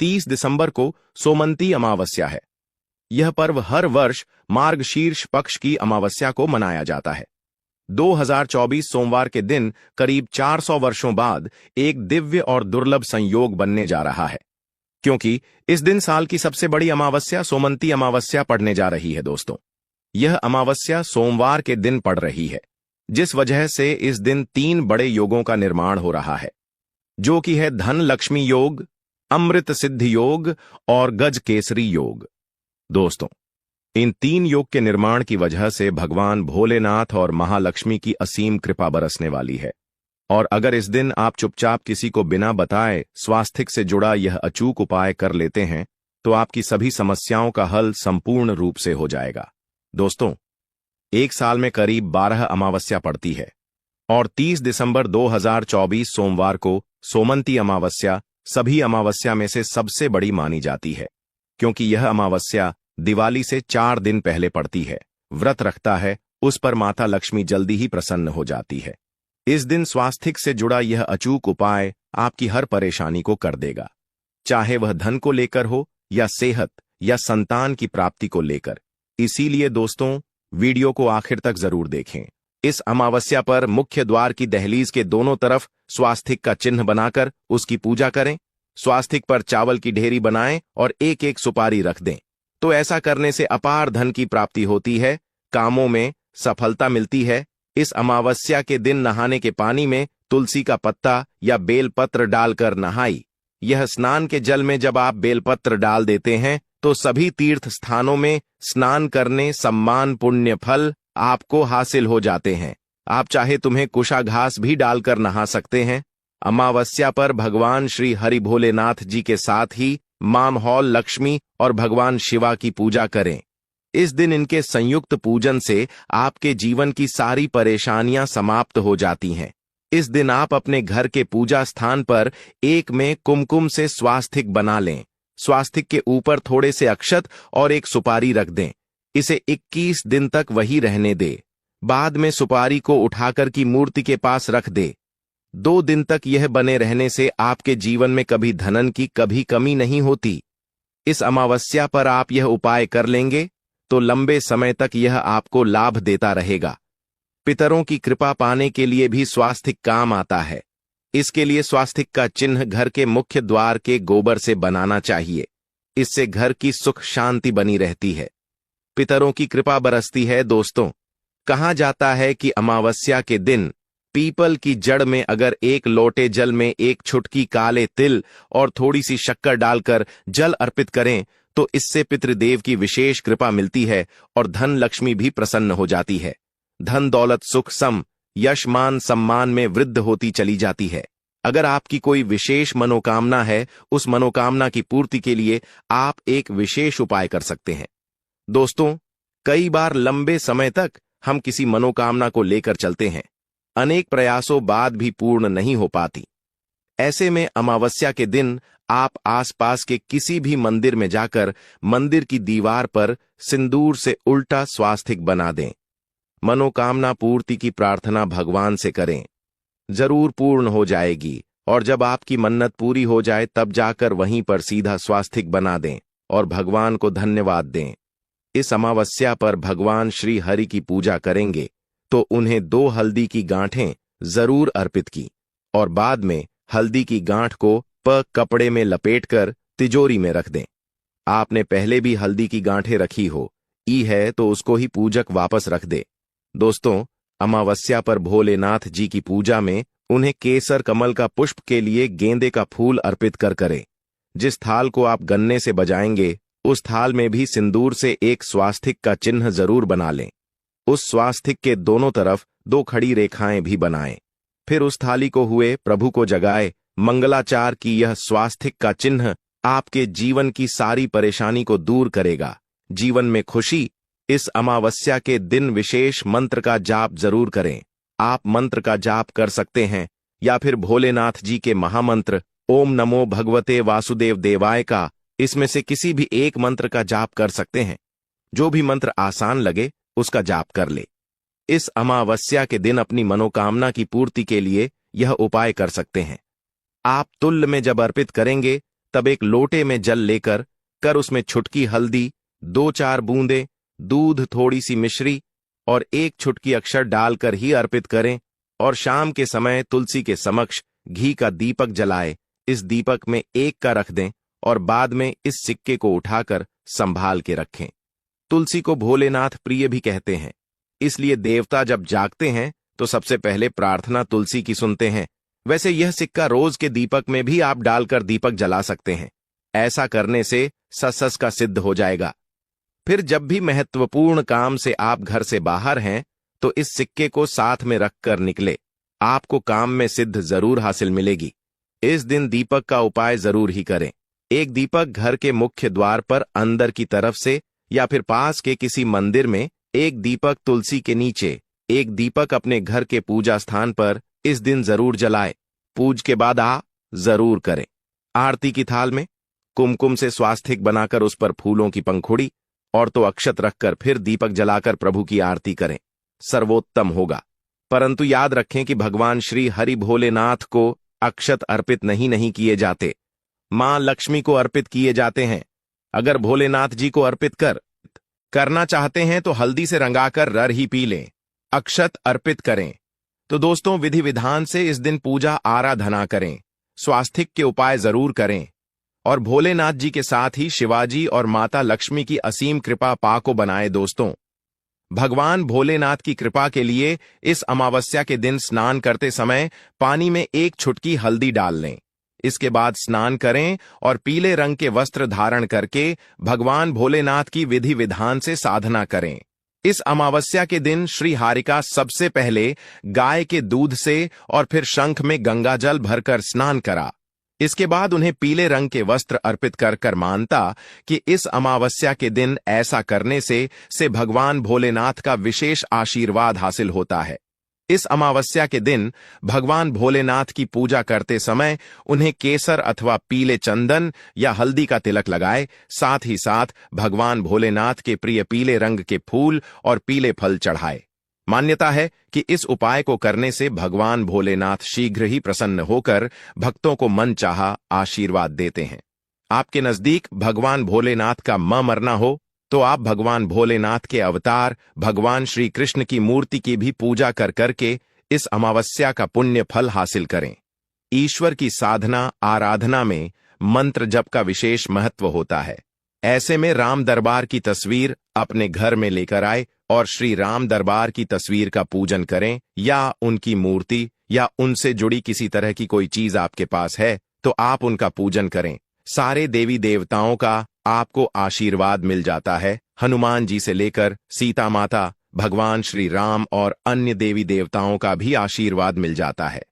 30 दिसंबर को सोमंती अमावस्या है। यह पर्व हर वर्ष मार्गशीर्ष पक्ष की अमावस्या को मनाया जाता है। 2024 सोमवार के दिन करीब 400 वर्षों बाद एक दिव्य और दुर्लभ संयोग बनने जा रहा है, क्योंकि इस दिन साल की सबसे बड़ी अमावस्या सोमंती अमावस्या पड़ने जा रही है। दोस्तों, यह अमावस्या सोमवार के दिन पड़ रही है, जिस वजह से इस दिन 3 बड़े योगों का निर्माण हो रहा है, जो कि है धन लक्ष्मी योग, अमृत सिद्धि योग और गज केसरी योग। दोस्तों, इन 3 योग के निर्माण की वजह से भगवान भोलेनाथ और महालक्ष्मी की असीम कृपा बरसने वाली है। और अगर इस दिन आप चुपचाप किसी को बिना बताए स्वास्थिक से जुड़ा यह अचूक उपाय कर लेते हैं, तो आपकी सभी समस्याओं का हल संपूर्ण रूप से हो जाएगा। दोस्तों, एक साल में करीब 12 अमावस्या पड़ती है और 30 दिसंबर 2024 सोमवार को सोमंती अमावस्या सभी अमावस्या में से सबसे बड़ी मानी जाती है, क्योंकि यह अमावस्या दिवाली से 4 दिन पहले पड़ती है। व्रत रखता है उस पर माता लक्ष्मी जल्दी ही प्रसन्न हो जाती है। इस दिन स्वास्थिक से जुड़ा यह अचूक उपाय आपकी हर परेशानी को कर देगा, चाहे वह धन को लेकर हो या सेहत या संतान की प्राप्ति को लेकर। इसीलिए दोस्तों, वीडियो को आखिर तक जरूर देखें। इस अमावस्या पर मुख्य द्वार की दहलीज के दोनों तरफ स्वास्तिक का चिन्ह बनाकर उसकी पूजा करें। स्वास्तिक पर चावल की ढेरी बनाएं और एक एक सुपारी रख दें। तो ऐसा करने से अपार धन की प्राप्ति होती है, कामों में सफलता मिलती है। इस अमावस्या के दिन नहाने के पानी में तुलसी का पत्ता या बेलपत्र डालकर नहाई। यह स्नान के जल में जब आप बेलपत्र डाल देते हैं तो सभी तीर्थ स्थानों में स्नान करने सम्मान पुण्य फल आपको हासिल हो जाते हैं। आप चाहे तुम्हें कुशा घास भी डालकर नहा सकते हैं। अमावस्या पर भगवान श्री हरि भोलेनाथ जी के साथ ही मां हौल लक्ष्मी और भगवान शिवा की पूजा करें। इस दिन इनके संयुक्त पूजन से आपके जीवन की सारी परेशानियां समाप्त हो जाती हैं। इस दिन आप अपने घर के पूजा स्थान पर एक में कुमकुम से स्वास्तिक बना लें। स्वास्तिक के ऊपर थोड़े से अक्षत और एक सुपारी रख दें। इसे 21 दिन तक वही रहने दे। बाद में सुपारी को उठाकर की मूर्ति के पास रख दे। 2 दिन तक यह बने रहने से आपके जीवन में कभी धनन की कभी कमी नहीं होती। इस अमावस्या पर आप यह उपाय कर लेंगे तो लंबे समय तक यह आपको लाभ देता रहेगा। पितरों की कृपा पाने के लिए भी स्वास्तिक काम आता है। इसके लिए स्वास्तिक का चिन्ह घर के मुख्य द्वार के गोबर से बनाना चाहिए। इससे घर की सुख शांति बनी रहती है, पितरों की कृपा बरसती है। दोस्तों, कहा जाता है कि अमावस्या के दिन पीपल की जड़ में अगर एक लोटे जल में एक छुटकी काले तिल और थोड़ी सी शक्कर डालकर जल अर्पित करें तो इससे पितृदेव की विशेष कृपा मिलती है और धन लक्ष्मी भी प्रसन्न हो जाती है। धन दौलत सुख सम यश मान सम्मान में वृद्धि होती चली जाती है। अगर आपकी कोई विशेष मनोकामना है, उस मनोकामना की पूर्ति के लिए आप एक विशेष उपाय कर सकते हैं। दोस्तों, कई बार लंबे समय तक हम किसी मनोकामना को लेकर चलते हैं, अनेक प्रयासों बाद भी पूर्ण नहीं हो पाती। ऐसे में अमावस्या के दिन आप आसपास के किसी भी मंदिर में जाकर मंदिर की दीवार पर सिंदूर से उल्टा स्वास्तिक बना दें। मनोकामना पूर्ति की प्रार्थना भगवान से करें, जरूर पूर्ण हो जाएगी। और जब आपकी मन्नत पूरी हो जाए तब जाकर वहीं पर सीधा स्वास्तिक बना दें और भगवान को धन्यवाद दें। इस अमावस्या पर भगवान श्री हरि की पूजा करेंगे तो उन्हें 2 हल्दी की गांठें जरूर अर्पित की और बाद में हल्दी की गांठ को कपड़े में लपेटकर तिजोरी में रख दें। आपने पहले भी हल्दी की गांठें रखी हो है तो उसको ही पूजक वापस रख दे। दोस्तों, अमावस्या पर भोलेनाथ जी की पूजा में उन्हें केसर कमल का पुष्प के लिए गेंदे का फूल अर्पित कर करें। जिस थाल को आप गन्ने से बजाएंगे उस थाल में भी सिंदूर से एक स्वास्तिक का चिन्ह जरूर बना लें। उस स्वास्तिक के दोनों तरफ 2 खड़ी रेखाएं भी बनाएं। फिर उस थाली को हुए प्रभु को जगाए मंगलाचार की यह स्वास्तिक का चिन्ह आपके जीवन की सारी परेशानी को दूर करेगा, जीवन में खुशी। इस अमावस्या के दिन विशेष मंत्र का जाप जरूर करें। आप मंत्र का जाप कर सकते हैं या फिर भोलेनाथ जी के महामंत्र ओम नमो भगवते वासुदेव देवाय का, इसमें से किसी भी एक मंत्र का जाप कर सकते हैं। जो भी मंत्र आसान लगे उसका जाप कर ले। इस अमावस्या के दिन अपनी मनोकामना की पूर्ति के लिए यह उपाय कर सकते हैं। आप तुल्य में जब अर्पित करेंगे तब एक लोटे में जल लेकर उसमें छुटकी हल्दी, 2-4 बूंदे दूध, थोड़ी सी मिश्री और 1 छुटकी अक्षर डालकर ही अर्पित करें और शाम के समय तुलसी के समक्ष घी का दीपक जलाए। इस दीपक में 1 का रख दें और बाद में इस सिक्के को उठाकर संभाल के रखें। तुलसी को भोलेनाथ प्रिय भी कहते हैं, इसलिए देवता जब जागते हैं तो सबसे पहले प्रार्थना तुलसी की सुनते हैं। वैसे यह सिक्का रोज के दीपक में भी आप डालकर दीपक जला सकते हैं। ऐसा करने से सस का सिद्ध हो जाएगा। फिर जब भी महत्वपूर्ण काम से आप घर से बाहर हैं तो इस सिक्के को साथ में रखकर निकले, आपको काम में सिद्ध जरूर हासिल मिलेगी। इस दिन दीपक का उपाय जरूर ही करें। एक दीपक घर के मुख्य द्वार पर अंदर की तरफ से या फिर पास के किसी मंदिर में, एक दीपक तुलसी के नीचे, एक दीपक अपने घर के पूजा स्थान पर इस दिन जरूर जलाए। पूज के बाद जरूर करें। आरती की थाल में कुमकुम से स्वास्तिक बनाकर उस पर फूलों की पंखुड़ी और तो अक्षत रखकर फिर दीपक जलाकर प्रभु की आरती करें, सर्वोत्तम होगा। परंतु याद रखें कि भगवान श्री हरि भोलेनाथ को अक्षत अर्पित नहीं किए जाते, मां लक्ष्मी को अर्पित किए जाते हैं। अगर भोलेनाथ जी को अर्पित करना चाहते हैं तो हल्दी से रंगाकर रर ही पी लें, अक्षत अर्पित करें। तो दोस्तों, विधि विधान से इस दिन पूजा आराधना करें, स्वास्तिक के उपाय जरूर करें और भोलेनाथ जी के साथ ही शिवाजी और माता लक्ष्मी की असीम कृपा पाको बनाए। दोस्तों, भगवान भोलेनाथ की कृपा के लिए इस अमावस्या के दिन स्नान करते समय पानी में 1 छुटकी हल्दी डाल लें। इसके बाद स्नान करें और पीले रंग के वस्त्र धारण करके भगवान भोलेनाथ की विधि विधान से साधना करें। इस अमावस्या के दिन श्री हारिका सबसे पहले गाय के दूध से और फिर शंख में गंगा जल भरकर स्नान करा। इसके बाद उन्हें पीले रंग के वस्त्र अर्पित कर मानता कि इस अमावस्या के दिन ऐसा करने से भगवान भोलेनाथ का विशेष आशीर्वाद हासिल होता है। इस अमावस्या के दिन भगवान भोलेनाथ की पूजा करते समय उन्हें केसर अथवा पीले चंदन या हल्दी का तिलक लगाए। साथ ही साथ भगवान भोलेनाथ के प्रिय पीले रंग के फूल और पीले फल चढ़ाए। मान्यता है कि इस उपाय को करने से भगवान भोलेनाथ शीघ्र ही प्रसन्न होकर भक्तों को मनचाहा आशीर्वाद देते हैं। आपके नजदीक भगवान भोलेनाथ का मरना हो तो आप भगवान भोलेनाथ के अवतार भगवान श्री कृष्ण की मूर्ति की भी पूजा करके इस अमावस्या का पुण्य फल हासिल करें। ईश्वर की साधना आराधना में मंत्र जप का विशेष महत्व होता है। ऐसे में राम दरबार की तस्वीर अपने घर में लेकर आए और श्री राम दरबार की तस्वीर का पूजन करें, या उनकी मूर्ति या उनसे जुड़ी किसी तरह की कोई चीज आपके पास है तो आप उनका पूजन करें। सारे देवी देवताओं का आपको आशीर्वाद मिल जाता है। हनुमान जी से लेकर सीता माता, भगवान श्री राम और अन्य देवी देवताओं का भी आशीर्वाद मिल जाता है।